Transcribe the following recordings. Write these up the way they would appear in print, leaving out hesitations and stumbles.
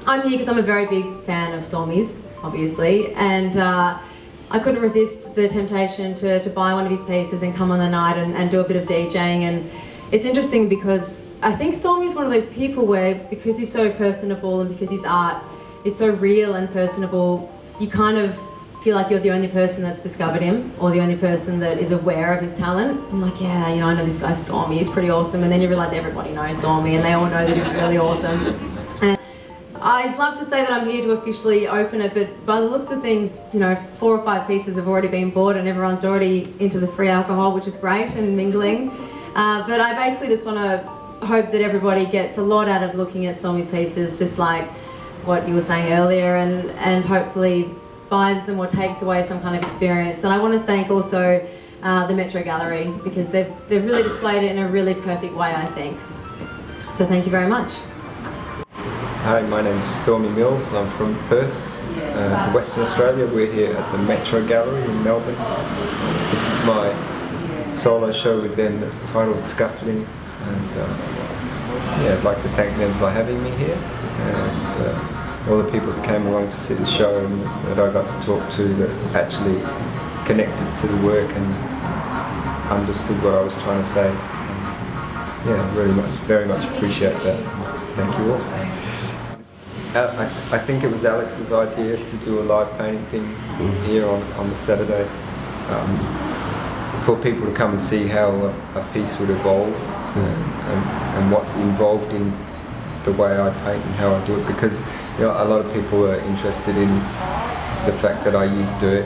I'm here because I'm a very big fan of Stormie's, obviously, and I couldn't resist the temptation to buy one of his pieces and come on the night and do a bit of DJing. And it's interesting because I think Stormie's one of those people where, because he's so personable and because his art is so real and personable, you kind of feel like you're the only person that's discovered him, or the only person that is aware of his talent. I'm like, yeah, you know, I know this guy Stormie, he's pretty awesome, and then you realise everybody knows Stormie and they all know that he's really awesome. And I'd love to say that I'm here to officially open it, but by the looks of things, you know, 4 or 5 pieces have already been bought and everyone's already into the free alcohol, which is great, and mingling. But I basically just want to hope that everybody gets a lot out of looking at Stormie's pieces, just like what you were saying earlier, and hopefully buys them or takes away some kind of experience. And I want to thank also the Metro Gallery, because they've really displayed it in a really perfect way, I think. So thank you very much. Hi, my name's Stormie Mills. I'm from Perth, Western Australia. We're here at the Metro Gallery in Melbourne. This is my solo show with them that's titled Scuffling. And yeah, I'd like to thank them for having me here, and all the people that came along to see the show and that I got to talk to, that actually connected to the work and understood what I was trying to say. Yeah, very much appreciate that. Thank you all. I think it was Alex's idea to do a live painting thing here on the Saturday, for people to come and see how a piece would evolve, and what's involved in the way I paint and how I do it, because you know, a lot of people are interested in the fact that I use dirt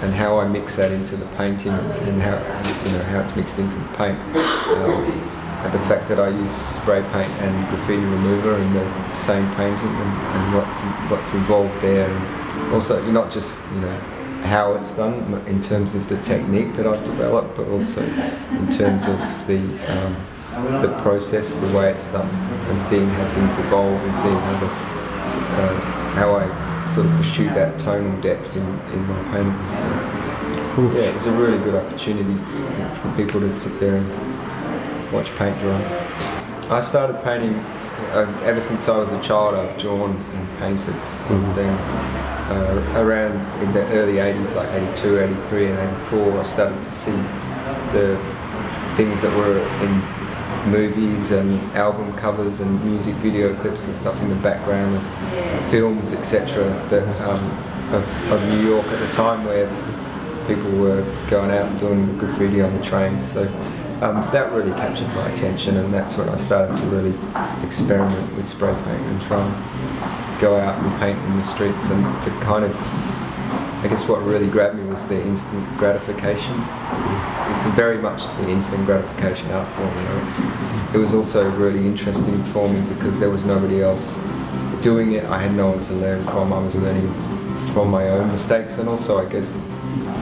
and how I mix that into the painting, and how, you know, how it's mixed into the paint. And the fact that I use spray paint and graffiti remover in the same painting, and what's involved there, and also not just, you know, how it's done in terms of the technique that I've developed, but also in terms of the process, the way it's done, and seeing how things evolve, and seeing how I sort of pursue that tonal depth in my paintings. So, yeah, it's a really good opportunity for people to sit there and watch paint dry. I started painting ever since I was a child. I've drawn and painted, and then around in the early 80s, like 82, 83 and 84, I started to see the things that were in movies and album covers and music video clips and stuff in the background, and films, etc. that of New York at the time, where people were going out and doing graffiti on the trains. So that really captured my attention, and that's when I started to really experiment with spray paint and try and go out and paint in the streets. And the kind of, I guess what really grabbed me was the instant gratification. It's very much the instant gratification art form, you know. It was also really interesting for me because there was nobody else doing it. I had no one to learn from. I was learning from my own mistakes, and also I guess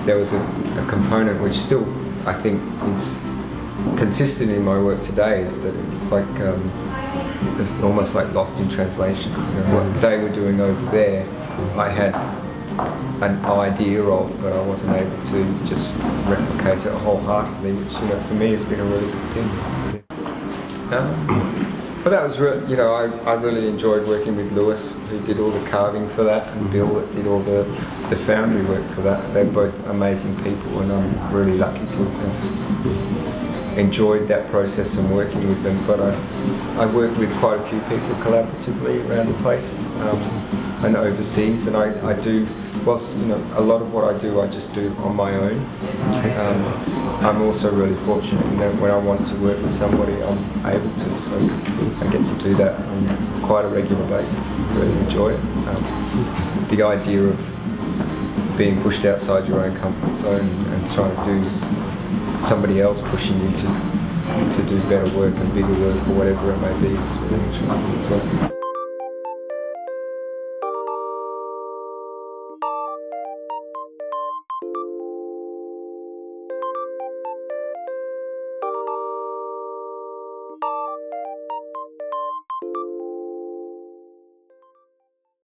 there was a component which still, I think, is consistent in my work today, is that it's like it's almost like lost in translation. You know, what they were doing over there, I had an idea of, but I wasn't able to just replicate it wholeheartedly, which, you know, for me has been a really good thing. But that was you know, I really enjoyed working with Lewis, who did all the carving for that, and Bill, that did all the foundry work for that. They're both amazing people, and I'm really lucky to have enjoyed that process and working with them. But I worked with quite a few people collaboratively around the place, and overseas, and I do, whilst, you know, a lot of what I do I just do on my own. I'm also really fortunate in that when I want to work with somebody, I'm able to, so I get to do that on quite a regular basis. Really enjoy it. The idea of being pushed outside your own comfort zone and trying to do somebody else pushing you to do better work and bigger work, or whatever it may be, is really interesting as well.